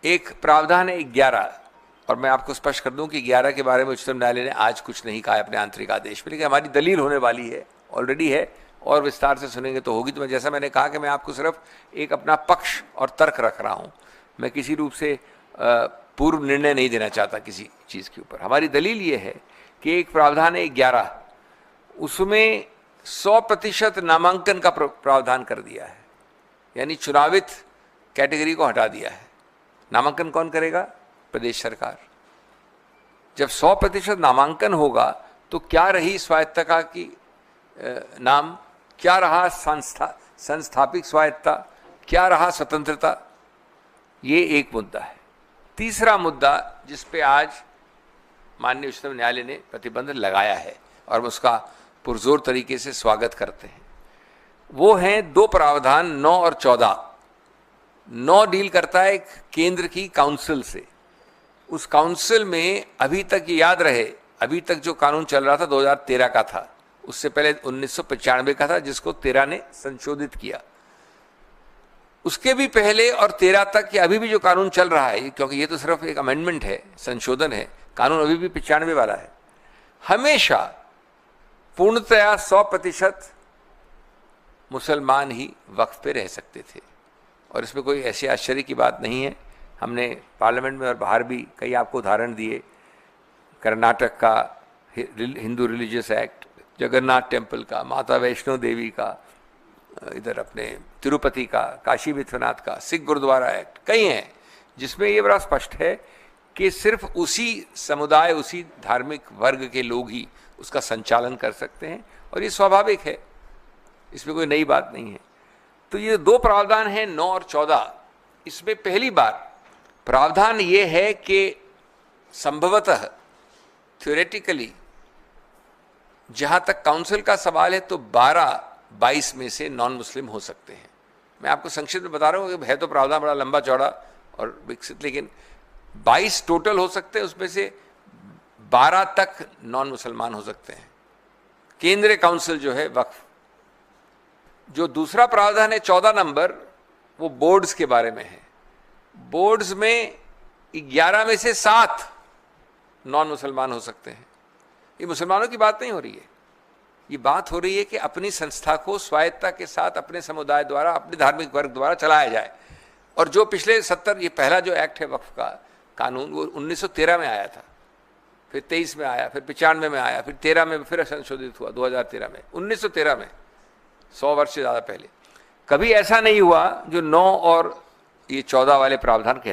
एक प्रावधान है 11, और मैं आपको स्पष्ट कर दूं कि 11 के बारे में उच्चतम न्यायालय ने आज कुछ नहीं कहा है अपने आंतरिक आदेश में, लेकिन हमारी दलील होने वाली है, ऑलरेडी है, और विस्तार से सुनेंगे तो होगी। तो मैं जैसा मैंने कहा कि मैं आपको सिर्फ एक अपना पक्ष और तर्क रख रहा हूं, मैं किसी रूप से पूर्व निर्णय नहीं देना चाहता किसी चीज़ के ऊपर। हमारी दलील ये है कि एक प्रावधान है 11, उसमें 100% नामांकन का प्रावधान कर दिया है, यानी चुनावित कैटेगरी को हटा दिया है। नामांकन कौन करेगा? प्रदेश सरकार। जब 100% नामांकन होगा तो क्या रही स्वायत्तता की नाम, क्या रहा संस्थापिक स्वायत्तता, क्या रहा स्वतंत्रता? ये एक मुद्दा है। तीसरा मुद्दा जिस पे आज माननीय उच्चतम न्यायालय ने प्रतिबंध लगाया है और हम उसका पुरजोर तरीके से स्वागत करते हैं, वो हैं दो प्रावधान 9 और 14। 9 डील करता है एक केंद्र की काउंसिल से। उस काउंसिल में अभी तक ये याद रहे, अभी तक जो कानून चल रहा था 2013 का था, उससे पहले 1995 का था जिसको 13 ने संशोधित किया। उसके भी पहले और 13 तक ये अभी भी जो कानून चल रहा है, क्योंकि ये तो सिर्फ एक अमेंडमेंट है, संशोधन है, कानून अभी भी 95 वाला है। हमेशा पूर्णतया 100% मुसलमान ही वक्फ पे रह सकते थे, और इसमें कोई ऐसी आश्चर्य की बात नहीं है। हमने पार्लियामेंट में और बाहर भी कई आपको उदाहरण दिए। कर्नाटक का Hindu religious act, Jagannath temple का, माता वैष्णो देवी का, इधर अपने तिरुपति का, काशी विश्वनाथ का, सिख गुरुद्वारा एक्ट, कई हैं जिसमें ये बड़ा स्पष्ट है कि सिर्फ उसी समुदाय, उसी धार्मिक वर्ग के लोग ही उसका संचालन कर सकते हैं, और ये स्वाभाविक है, इसमें कोई नई बात नहीं है। तो ये दो प्रावधान हैं 9 और 14। इसमें पहली बार प्रावधान ये है कि संभवतः थ्योरेटिकली जहां तक काउंसिल का सवाल है तो 12-22 में से नॉन मुस्लिम हो सकते हैं। मैं आपको संक्षिप्त में बता रहा हूं कि है तो प्रावधान बड़ा लंबा चौड़ा और विकसित, लेकिन 22 टोटल हो सकते हैं, उसमें से 12 तक नॉन मुसलमान हो सकते हैं। केंद्रीय काउंसिल जो है वक्फ। जो दूसरा प्रावधान है 14 नंबर, वो बोर्ड्स के बारे में है। बोर्ड्स में 11 में से 7 नॉन मुसलमान हो सकते हैं। ये मुसलमानों की बात नहीं हो रही है, ये बात हो रही है कि अपनी संस्था को स्वायत्तता के साथ अपने समुदाय द्वारा, अपने धार्मिक वर्ग द्वारा चलाया जाए। और जो पिछले 70, ये पहला जो एक्ट है वक्फ का कानून, वो 1913 में आया था, फिर 23 में आया, फिर 95 में आया, फिर 13 में फिर संशोधित हुआ 2013 में, 1913 में, 100 वर्ष से ज़्यादा पहले। कभी ऐसा नहीं हुआ जो 9 और ये 14 वाले प्रावधान कहते